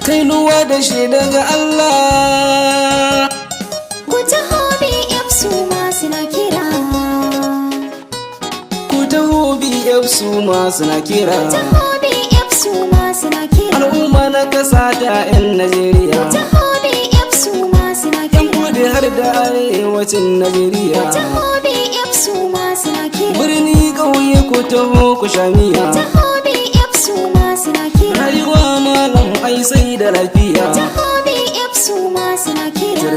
kainuwa da shi daga Allah. Ku taho BF su ma suna kira. Ku taho BF su ma suna kira. Ku taho BF su ma suna kira. Al'umma na kasa ta 'yan Najeriya. Ku taho BF su ma suna kira. 'Yan kudu har da arewacin Najeriya. Ku taho BF su ma suna kira. Birni ƙauye ku taho ku sha miya. Ku taho BF su ma suna kira. Rayuwa malam ai sai da lafiya. Ku taho BF su ma suna kira.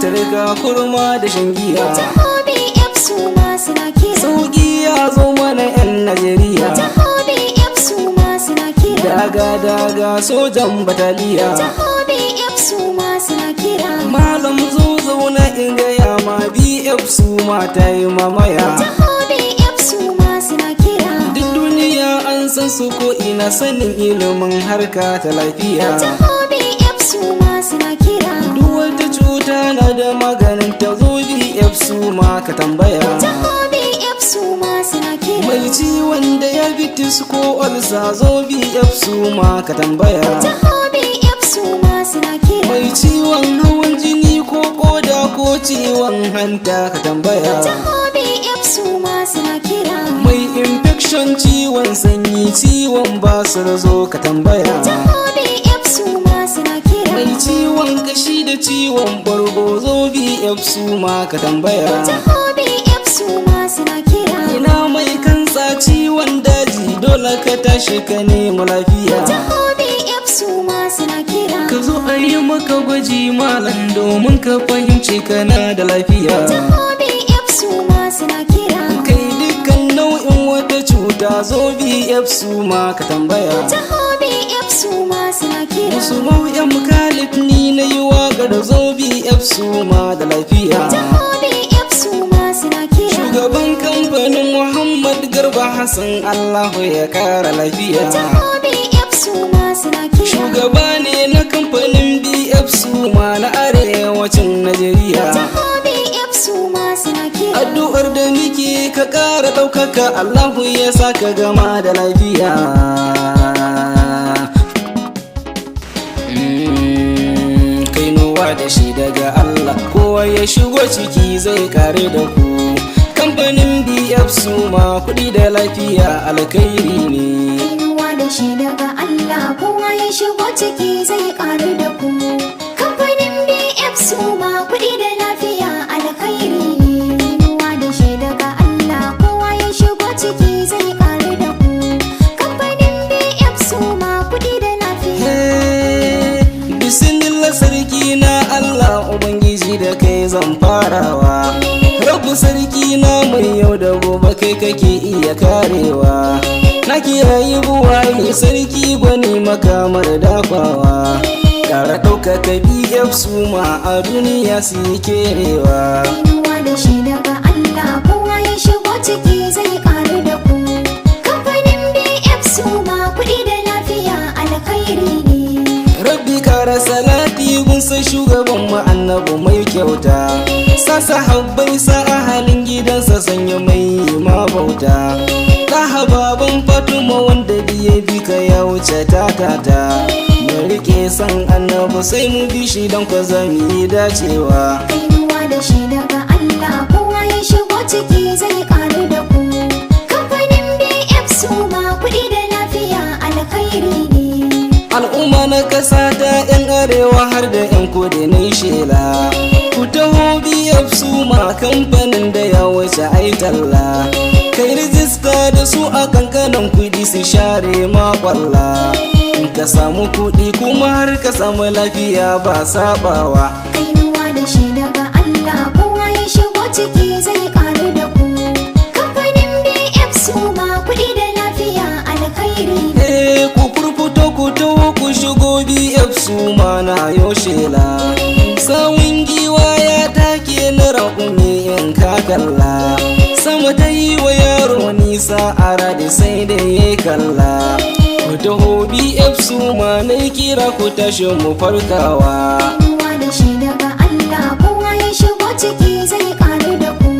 Turka kurma da shan giya. Ku taho BF su ma suna kira. Sauki ya zo mana 'yan Najeriya. Ku taho BF su ma suna kira. Daga sojan bataliya. Ku taho BF su ma suna kira. Malam zo zauna in gaya ma BF su ma ta yi mamaya. Ku taho BF su ma suna kira. Duk duniya an san su ko ina sanin ilimin harka ta lafiya. Ku taho BF su ma suna kira. Duk wata cuta na da maganin ta zo BF su ma ka tambaya. Ku taho BF su ma suna kira. Mai ciwon da ya bitis ko olsa zo BF su ma ka tambaya. Ku taho BF su ma suna kira. Mai ciwon hawan jini ko koda ko ciwon hanta ka tambaya. Ku taho BF su ma suna kira. Mai infection ciwon sanyi ciwon basir zo ka tambaya. Ku taho BF su ma suna kira. Mai ciwon kashi da ciwon bargo zo BF su ma ka tambaya. Ku taho BF su ma suna kira. Ina mai kansa ciwon daji dole ka tashi ka nemi lafiya. Ku taho BF su ma suna kira. Ka zo a yi maka gwaji malam domin ka fahimci kana da lafiya. Ku taho BF su ma suna kira. Kai dukkan nau'in wata cuta zo BF su ma ka tambaya. Ku taho BF su ma suna kira. Wasu nau'in mukalif ni na yi waƙar zo BF su ma da lafiya. Ku taho BF su ma suna kira. Shugaban kamfanin Muhammad Garba Hassan Allahu ya kara lafiya. Ku taho BF su ma suna kira. Shugaba ne na kamfanin BF su ma na arewacin Najeriya. Ku taho BF su ma suna kira. Addu'ar da muke ka ƙara ɗaukaka Allahu ya sa ka gama da lafiya. Kainuwa da shi daga Allah kowa ya shigo ciki zai kare da ku. Kamfanin BF su ma kuɗi da lafiya alkhairi ne. Kainuwa da shi daga Allah kowa ya shigo ciki zai ƙaru da ku. Kamfanin BF su ma kuɗi da lafiya alkhairi ne. Kainuwa da shi daga Allah kowa ya shigo ciki zai ƙaru da ku. Kamfanin BF su ma kuɗi da lafiya. Bismillah sarki na Allah Ubangiji da kai zan farawa. Rabu sarki na mai yau da gobe kai kake iya karewa. Na kiyaye buwaye sarki gwani makamar dafawa. Kara ɗaukaka BF su ma a duniya su yi kerewa. Kainuwa da shi daga Allah kowa ya shigo ciki zai ƙaru da ku. Kamfanin BF su ma kuɗi da lafiya alkhairi ne. Rabbi kara salati gunsa shugaban mu annabi mai kyauta. Sa sahabbai sa ahalin gidansa sanya mai mabauta. Ɗaha baban Fatima wanda biye bi ka ya wuce tatata. Mu rike san annabi sai mu bi shi don kwa zami dacewa. Kainuwa da shi daga Allah kowa ya shigo ciki zai ƙaru da ku. Kamfanin BF su ma kuɗi da lafiya alkhairi ne. Al'umma na kasa ta 'yan arewa har da 'yan kudu na shela. Ku taho BF su ma kamfanin da ya wuce ai talla. Kai rijista da su a kankanan kuɗi su share makwalla. In ka samu kuɗi kuma har ka samu lafiya ba sabawa. Kainuwa da shi daga Allah kowa ya shigo ciki zai ƙaru da ku. Kamfanin BF su ma kuɗi da lafiya alkhairi ne. Ku furfuto ku taho ku shigo BF su ma na yo shela. Sawun giwa ya take na raƙumi in ka kalla. Sama ta yi wa yaro nisa a radi sai da ya kalla. Ku taho BF su ma na kira ku tashi mu farkawa. Kainuwa da shi daga Allah kowa ya shigo ciki zai ƙaru da ku.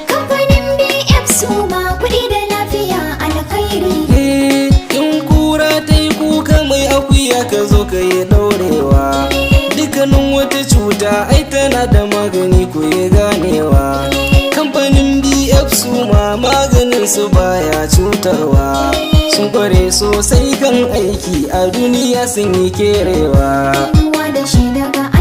Kamfanin BF su ma kuɗi da lafiya alkhairi ne. In kura ta yi kuka mai akuya ka zo ka yi ɗaure magani ku yi ganewa. Kamfanin BF Suma maganin su baya cutarwa, sun kware sosai kan aiki a duniya sun yi kerewa. Ruwa da shi daga